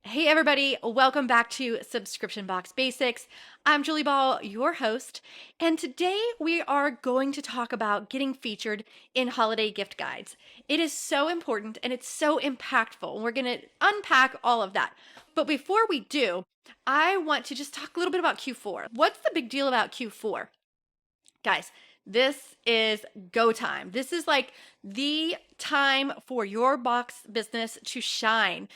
Hey everybody, welcome back to Subscription Box Basics. I'm Julie Ball, your host, and today we are going to talk about getting featured in holiday gift guides. It is so important and it's so impactful. We're going to unpack all of that. But before we do, I want to just talk a little bit about Q4. What's the big deal about Q4? Guys, this is go time. This is like the time for your box business to shine.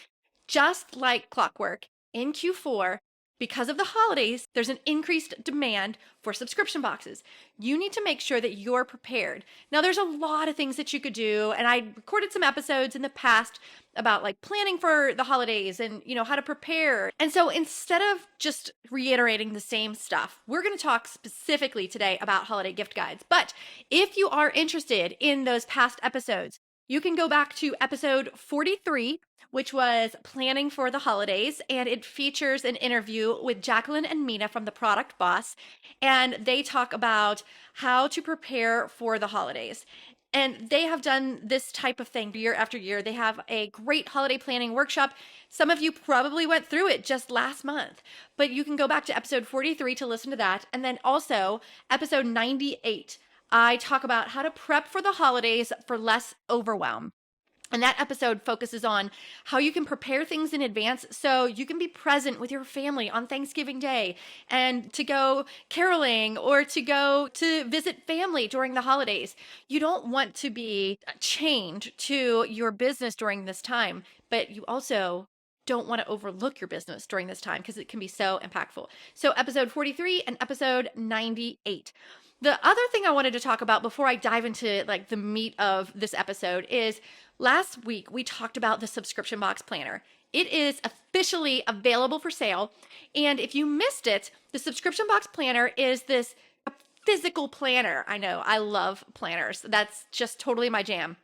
Just like clockwork, in Q4, because of the holidays, there's an increased demand for subscription boxes. You need to make sure that you're prepared. Now, there's a lot of things that you could do, and I recorded some episodes in the past about like planning for the holidays and how to prepare. And so instead of just reiterating the same stuff, we're going to talk specifically today about holiday gift guides. But if you are interested in those past episodes, you can go back to episode 43, which was planning for the holidays, and it features an interview with Jacqueline and Mina from the Product Boss, and they talk about how to prepare for the holidays. And they have done this type of thing year after year. They have a great holiday planning workshop. Some of you probably went through it just last month, but you can go back to episode 43 to listen to that. And then also episode 98, I talk about how to prep for the holidays for less overwhelm. And that episode focuses on how you can prepare things in advance so you can be present with your family on Thanksgiving Day and to go caroling or to go to visit family during the holidays. You don't want to be chained to your business during this time, but you also don't want to overlook your business during this time because it can be so impactful. So episode 43 and episode 98. The other thing I wanted to talk about before I dive into like the meat of this episode is last week we talked about the subscription box planner. It is officially available for sale. And if you missed it, the subscription box planner is this physical planner. I know, I love planners. That's just totally my jam.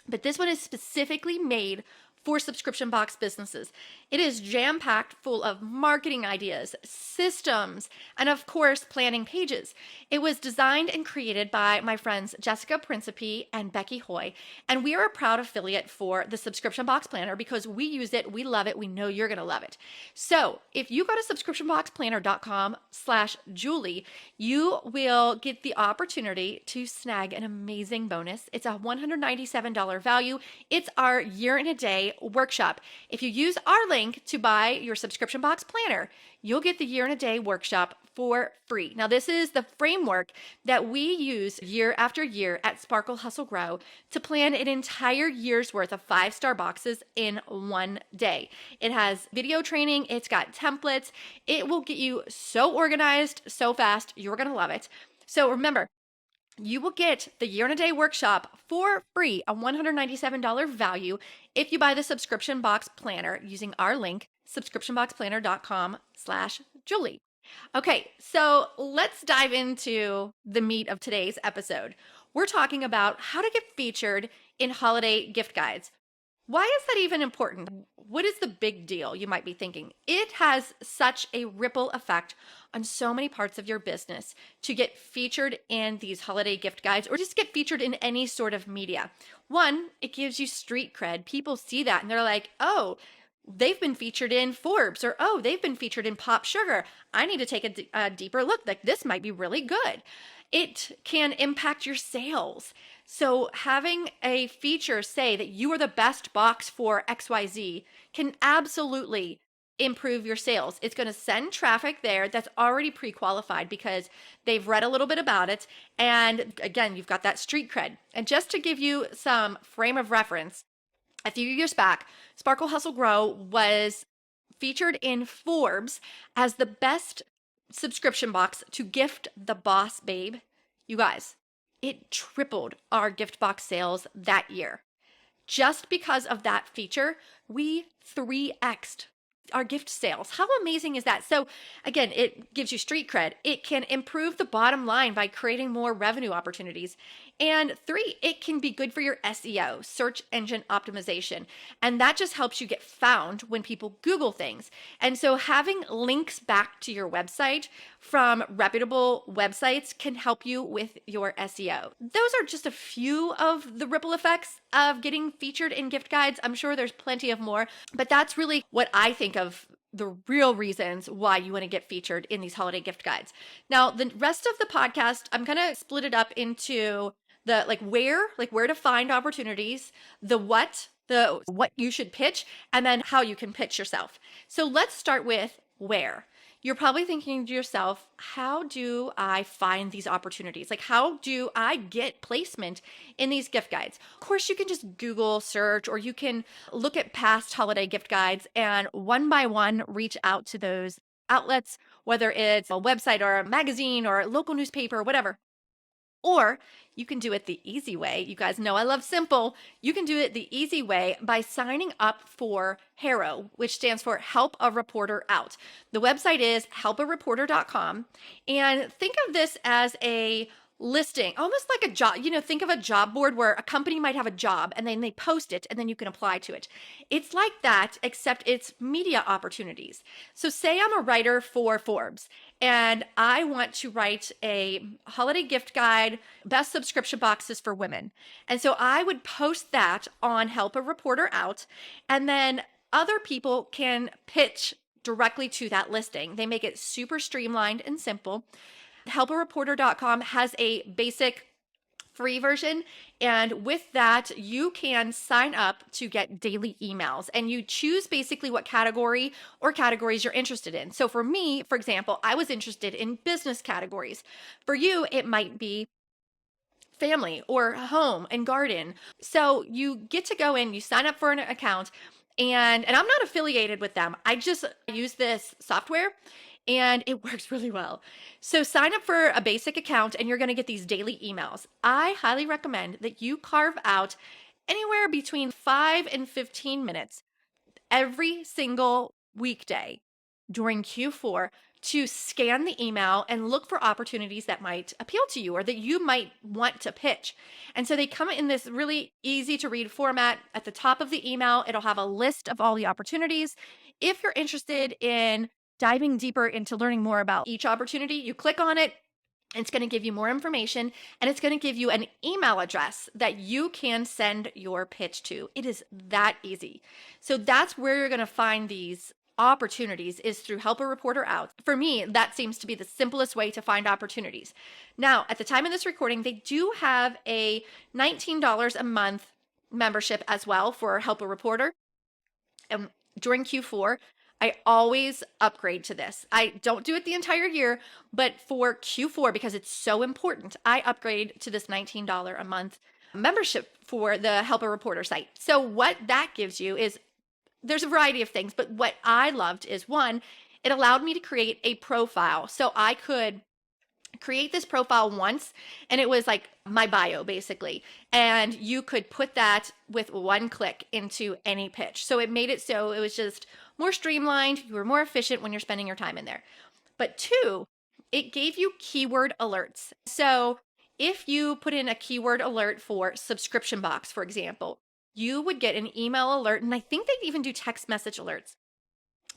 But this one is specifically made for subscription box businesses. It is jam-packed full of marketing ideas, systems, and of course, planning pages. It was designed and created by my friends Jessica Principe and Becky Hoy, and we are a proud affiliate for the subscription box planner because we use it, we love it, we know you're gonna love it. So if you go to subscriptionboxplanner.com/Julie, you will get the opportunity to snag an amazing bonus. It's a $197 value. It's our year in a day workshop. If you use our link to buy your subscription box planner, you'll get the year in a day workshop for free. Now, this is the framework that we use year after year at Sparkle Hustle Grow to plan an entire year's worth of 5-star boxes in one day. It has video training, it's got templates, it will get you so organized so fast, you're gonna love it. So remember, you will get the year and a day workshop for free, a $197 value if you buy the subscription box planner using our link, subscriptionboxplanner.com/Julie. Okay, so let's dive into the meat of today's episode. We're talking about how to get featured in holiday gift guides. Why is that even important? What is the big deal, you might be thinking? It has such a ripple effect on so many parts of your business to get featured in these holiday gift guides or just get featured in any sort of media. One, it gives you street cred. People see that and they're like, oh, they've been featured in Forbes, or oh, they've been featured in Pop Sugar. I need to take a deeper look. Like, this might be really good. It can impact your sales. So having a feature say that you are the best box for XYZ can absolutely improve your sales. It's going to send traffic there that's already pre-qualified because they've read a little bit about it. And again, you've got that street cred. And just to give you some frame of reference, a few years back, Sparkle Hustle Grow was featured in Forbes as the best subscription box to gift the boss babe. You guys, it tripled our gift box sales that year. Just because of that feature, we 3x'd our gift sales. How amazing is that? So again, it gives you street cred. It can improve the bottom line by creating more revenue opportunities. And three, it can be good for your SEO, search engine optimization. And that just helps you get found when people Google things. And so having links back to your website from reputable websites can help you with your SEO. Those are just a few of the ripple effects of getting featured in gift guides. I'm sure there's plenty of more, but that's really what I think of the real reasons why you want to get featured in these holiday gift guides. Now, the rest of the podcast, I'm going to split it up into the where to find opportunities, the what you should pitch, and then how you can pitch yourself. So let's start with where. You're probably thinking to yourself, how do I find these opportunities? Like, how do I get placement in these gift guides? Of course, you can just Google search, or you can look at past holiday gift guides and one by one reach out to those outlets, whether it's a website or a magazine or a local newspaper or whatever. Or you can do it the easy way. You guys know I love simple. You can do it the easy way by signing up for HARO, which stands for Help a Reporter Out. The website is helpareporter.com. And think of this as a listing, almost like a job. Think of a job board where a company might have a job and then they post it and then you can apply to it. It's like that, except it's media opportunities. So say I'm a writer for Forbes and I want to write a holiday gift guide, best subscription boxes for women. And so I would post that on Help a Reporter Out, and then other people can pitch directly to that listing. They make it super streamlined and simple. Helpareporter.com has a basic free version, and with that you can sign up to get daily emails, and you choose basically what category or categories you're interested in. So for me, for example, I was interested in business categories. For you, it might be family or home and garden. So you get to go in, you sign up for an account, and I'm not affiliated with them. I just use this software and it works really well. So sign up for a basic account and you're going to get these daily emails. I highly recommend that you carve out anywhere between 5 and 15 minutes every single weekday during Q4 to scan the email and look for opportunities that might appeal to you or that you might want to pitch. And so they come in this really easy to read format. At the top of the email, it'll have a list of all the opportunities. If you're interested in diving deeper into learning more about each opportunity, you click on it. It's going to give you more information, and it's going to give you an email address that you can send your pitch to. It is that easy. So that's where you're going to find these opportunities, is through Help a Reporter Out. For me, that seems to be the simplest way to find opportunities. Now, at the time of this recording, they do have a $19 a month membership as well for Help a Reporter. And during Q4, I always upgrade to this. I don't do it the entire year, but for Q4, because it's so important, I upgrade to this $19 a month membership for the Help a Reporter site. So what that gives you is, there's a variety of things, but what I loved is, one, it allowed me to create a profile. So I could create this profile once, and it was like my bio basically, and you could put that with one click into any pitch. So it made it so it was just more streamlined. You were more efficient when you're spending your time in there. But two, it gave you keyword alerts. So if you put in a keyword alert for subscription box, for example, you would get an email alert, and I think they'd even do text message alerts.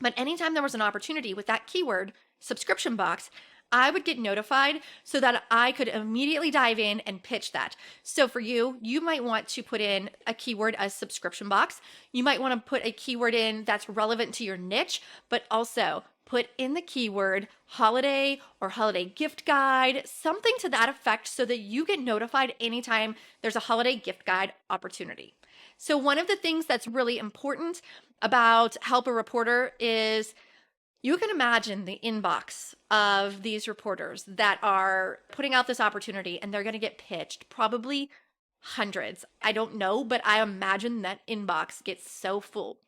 But anytime there was an opportunity with that keyword, subscription box, I would get notified so that I could immediately dive in and pitch that. So for you, you might want to put in a keyword as subscription box. You might want to put a keyword in that's relevant to your niche, but also put in the keyword holiday or holiday gift guide, something to that effect, so that you get notified anytime there's a holiday gift guide opportunity. So one of the things that's really important about Help a Reporter is, you can imagine the inbox of these reporters that are putting out this opportunity, and they're going to get pitched probably hundreds. I don't know, but I imagine that inbox gets so full.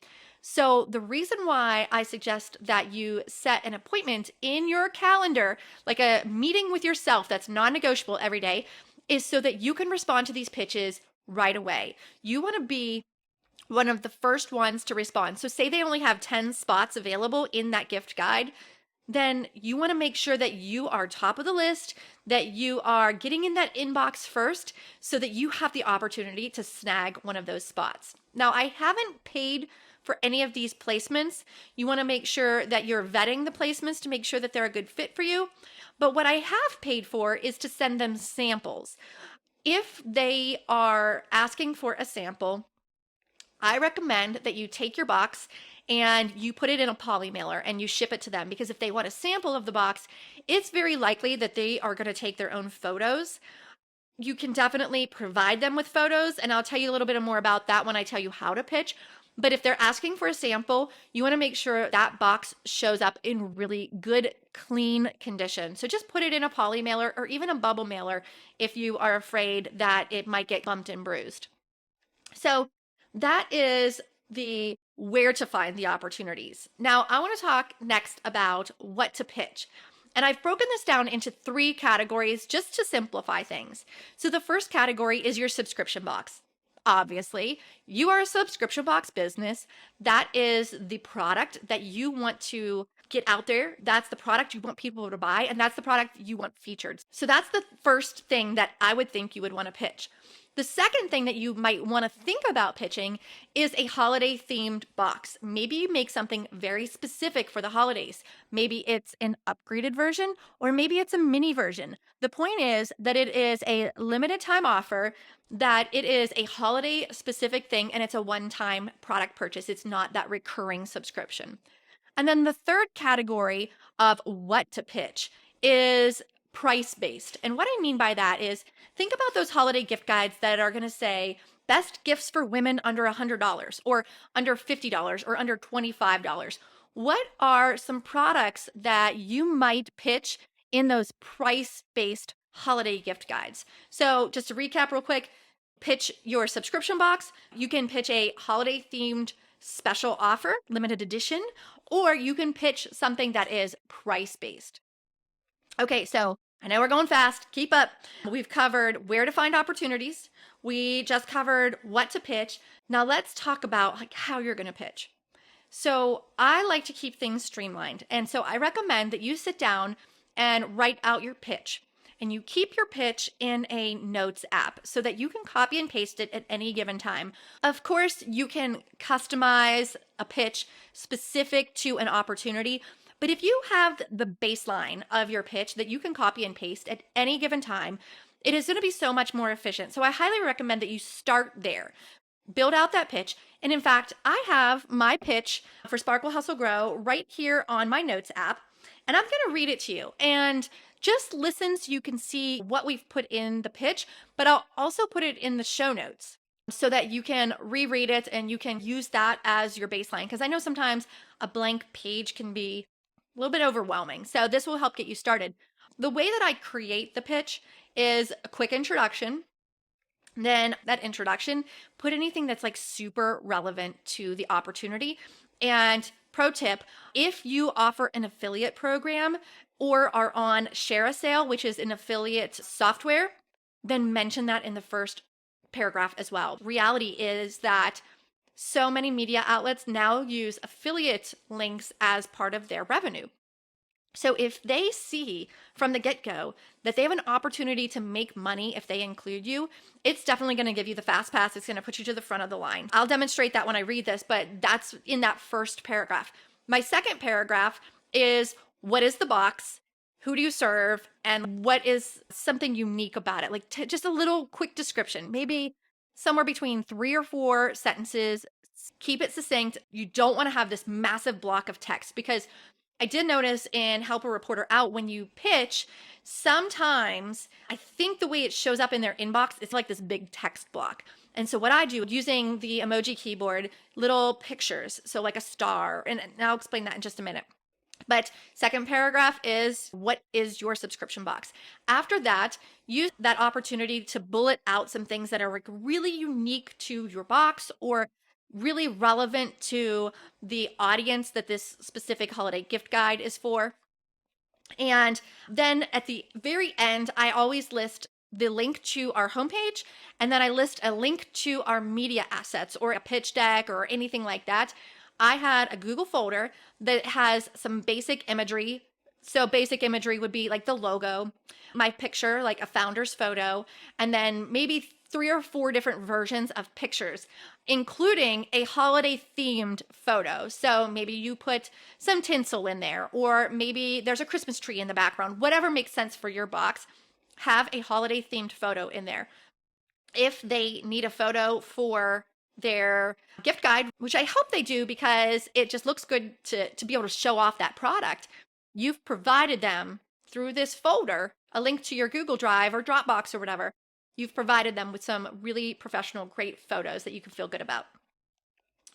So the reason why I suggest that you set an appointment in your calendar, like a meeting with yourself that's non-negotiable every day, is so that you can respond to these pitches right away. You want to be one of the first ones to respond. So say they only have 10 spots available in that gift guide. then you want to make sure that you are top of the list, that you are getting in that inbox first so that you have the opportunity to snag one of those spots. Now, I haven't paid for any of these placements. You want to make sure that you're vetting the placements to make sure that they're a good fit for you. But what I have paid for is to send them samples. If they are asking for a sample, I recommend that you take your box and you put it in a poly mailer and you ship it to them, because if they want a sample of the box, it's very likely that they are going to take their own photos. You can definitely provide them with photos, and I'll tell you a little bit more about that when I tell you how to pitch. But if they're asking for a sample, you want to make sure that box shows up in really good, clean condition. So just put it in a poly mailer or even a bubble mailer if you are afraid that it might get bumped and bruised. So that is the where to find the opportunities. Now, I want to talk next about what to pitch. And I've broken this down into 3 categories just to simplify things. So the first category is your subscription box. Obviously, you are a subscription box business. That is the product that you want to get out there. That's the product you want people to buy, and that's the product you want featured. So that's the first thing that I would think you would want to pitch. The second thing that you might want to think about pitching is a holiday themed box. Maybe you make something very specific for the holidays. Maybe it's an upgraded version, or maybe it's a mini version. The point is that it is a limited time offer, that it is a holiday specific thing, and it's a one-time product purchase. It's not that recurring subscription. And then the third category of what to pitch is price based. And what I mean by that is, think about those holiday gift guides that are going to say best gifts for women under $100 or under $50 or under $25. What are some products that you might pitch in those price based holiday gift guides? So, just to recap real quick, pitch your subscription box. You can pitch a holiday themed special offer, limited edition, or you can pitch something that is price based. Okay, so I know we're going fast. Keep up. We've covered where to find opportunities. We just covered what to pitch. Now let's talk about how you're going to pitch. So I like to keep things streamlined. And so I recommend that you sit down and write out your pitch. And you keep your pitch in a notes app so that you can copy and paste it at any given time. Of course, you can customize a pitch specific to an opportunity, but if you have the baseline of your pitch that you can copy and paste at any given time, it is going to be so much more efficient. So I highly recommend that you start there. Build out that pitch. And in fact, I have my pitch for Sparkle Hustle Grow right here on my notes app, and I'm going to read it to you. And just listen so you can see what we've put in the pitch, but I'll also put it in the show notes so that you can reread it and you can use that as your baseline. Because I know sometimes a blank page can be a little bit overwhelming. So this will help get you started. The way that I create the pitch is a quick introduction. Then that introduction, put anything that's like super relevant to the opportunity. And pro tip, if you offer an affiliate program or are on Share a Sale, which is an affiliate software, then mention that in the first paragraph as well. Reality is that so many media outlets now use affiliate links as part of their revenue. So if they see from the get-go that they have an opportunity to make money if they include you, it's definitely going to give you the fast pass. It's going to put you to the front of the line. I'll demonstrate that when I read this, but that's in that first paragraph. My second paragraph is, what is the box? Who do you serve? And what is something unique about it? Like just a little quick description, maybe somewhere between 3 or 4 sentences. Keep it succinct. You don't want to have this massive block of text, because I did notice in Help a Reporter Out, when you pitch, sometimes I think the way it shows up in their inbox, it's like this big text block. And so what I do, using the emoji keyboard, little pictures, so like a star, and I'll explain that in just a minute. But second paragraph is, what is your subscription box? After that, use that opportunity to bullet out some things that are like really unique to your box or really relevant to the audience that this specific holiday gift guide is for. And then at the very end, I always list the link to our homepage, and then I list a link to our media assets or a pitch deck or anything like that. I had a Google folder that has some basic imagery So basic imagery would be like the logo, my picture, like a founder's photo, and then maybe 3 or 4 different versions of pictures, including a holiday themed photo. So maybe you put some tinsel in there, or maybe there's a Christmas tree in the background, whatever makes sense for your box. Have a holiday themed photo in there. If they need a photo for their gift guide, which I hope they do because it just looks good to be able to show off that product, you've provided them through this folder a link to your Google Drive or Dropbox or whatever. You've provided them with some really professional, great photos that you can feel good about.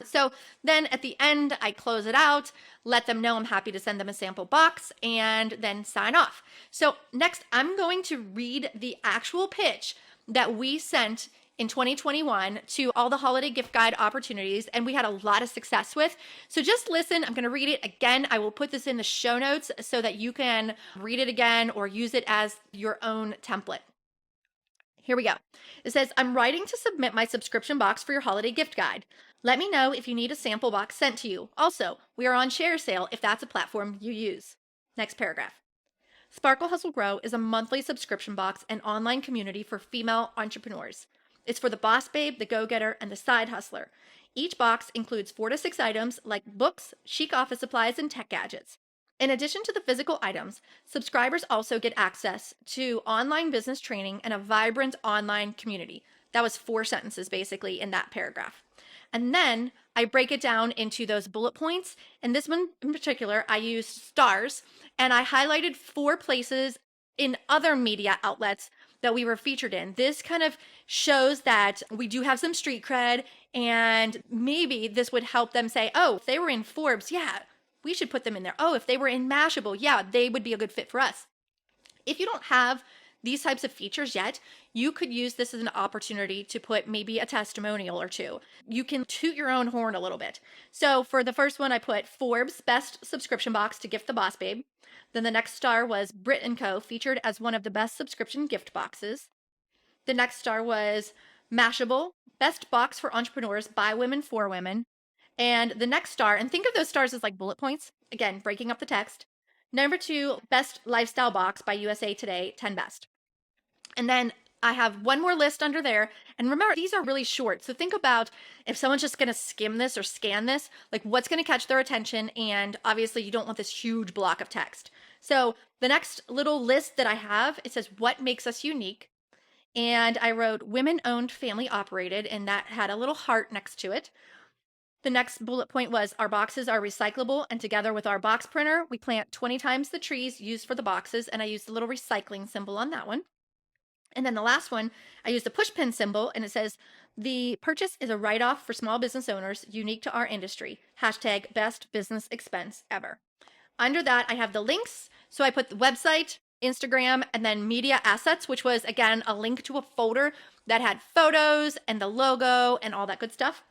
So then at the end, I close it out, let them know I'm happy to send them a sample box, and then sign off. So next, I'm going to read the actual pitch that we sent in 2021 to all the holiday gift guide opportunities, and we had a lot of success with. So just listen. I'm going to read it again. I will put this in the show notes so that you can read it again or use it as your own template. Here we go. It says, I'm writing to submit my subscription box for your holiday gift guide. Let me know if you need a sample box sent to you. Also, we are on Share Sale if that's a platform you use. Next paragraph. Sparkle Hustle Grow is a monthly subscription box and online community for female entrepreneurs. It's for the boss babe, the go-getter, and the side hustler. Each box includes 4 to 6 items like books, chic office supplies, and tech gadgets. In addition to the physical items, subscribers also get access to online business training and a vibrant online community. That was 4 sentences basically in that paragraph. And then I break it down into those bullet points. And this one in particular, I used stars and I highlighted 4 places in other media outlets that we were featured in. This kind of shows that we do have some street cred, and maybe this would help them say, oh, if they were in Forbes, yeah, we should put them in there. Oh, if they were in Mashable, yeah, they would be a good fit for us. If you don't have these types of features yet, you could use this as an opportunity to put maybe a testimonial or 2. You can toot your own horn a little bit. So for the first one, I put Forbes Best Subscription Box to Gift the Boss Babe. Then the next star was Brit & Co. featured as one of the best subscription gift boxes. The next star was Mashable, Best Box for Entrepreneurs by Women for Women. And the next star, and think of those stars as like bullet points, again, breaking up the text. Number 2, Best Lifestyle Box by USA Today, 10 Best. And then I have one more list under there. And remember, these are really short. So think about if someone's just going to skim this or scan this, like what's going to catch their attention. And obviously you don't want this huge block of text. So the next little list that I have, it says, what makes us unique? And I wrote women owned, family operated, and that had a little heart next to it. The next bullet point was our boxes are recyclable, and together with our box printer, we plant 20 times the trees used for the boxes, and I used a little recycling symbol on that one. And then the last one, I used a push pin symbol, and it says, the purchase is a write-off for small business owners unique to our industry. Hashtag best business expense ever. Under that, I have the links. So I put the website, Instagram, and then media assets, which was, again, a link to a folder that had photos and the logo and all that good stuff.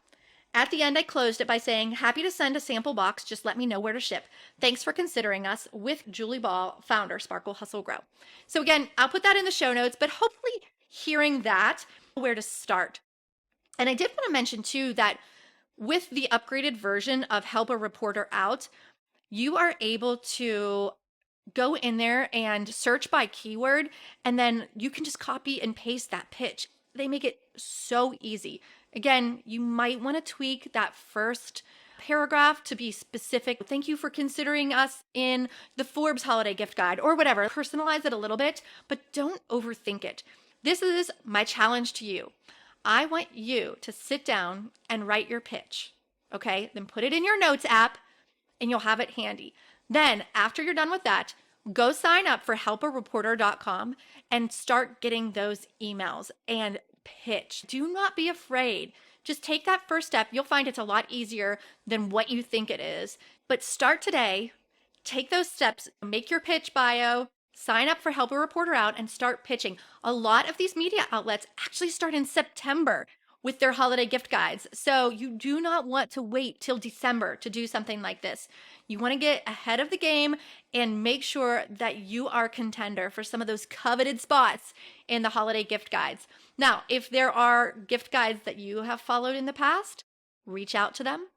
At the end, I closed it by saying, happy to send a sample box. Just let me know where to ship. Thanks for considering us, with Julie Ball, founder, Sparkle Hustle Grow. So again, I'll put that in the show notes, but hopefully hearing that, where to start. And I did want to mention too that with the upgraded version of Help a Reporter Out, you are able to go in there and search by keyword, and then you can just copy and paste that pitch. They make it so easy. Again, you might want to tweak that first paragraph to be specific. Thank you for considering us in the Forbes holiday gift guide or whatever. Personalize it a little bit, but don't overthink it. This is my challenge to you. I want you to sit down and write your pitch, okay? Then put it in your notes app and you'll have it handy. Then after you're done with that, go sign up for helpareporter.com and start getting those emails and pitch. Do not be afraid. Just take that first step. You'll find it's a lot easier than what you think it is. But start today. Take those steps. Make your pitch bio. Sign up for Help a Reporter Out and start pitching. A lot of these media outlets actually start in September with their holiday gift guides. So you do not want to wait till December to do something like this. You want to get ahead of the game and make sure that you are a contender for some of those coveted spots in the holiday gift guides. Now, if there are gift guides that you have followed in the past, reach out to them.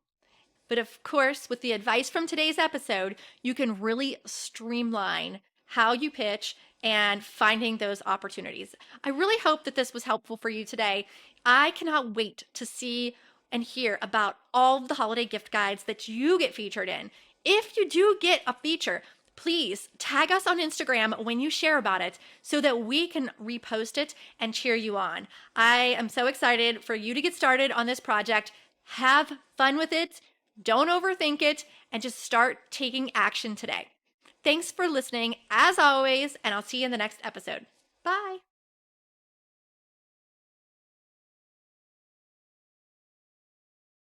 But of course, with the advice from today's episode, you can really streamline how you pitch and finding those opportunities. I really hope that this was helpful for you today. I cannot wait to see and hear about all of the holiday gift guides that you get featured in. If you do get a feature, please tag us on Instagram when you share about it so that we can repost it and cheer you on. I am so excited for you to get started on this project. Have fun with it. Don't overthink it and just start taking action today. Thanks for listening as always, and I'll see you in the next episode. Bye.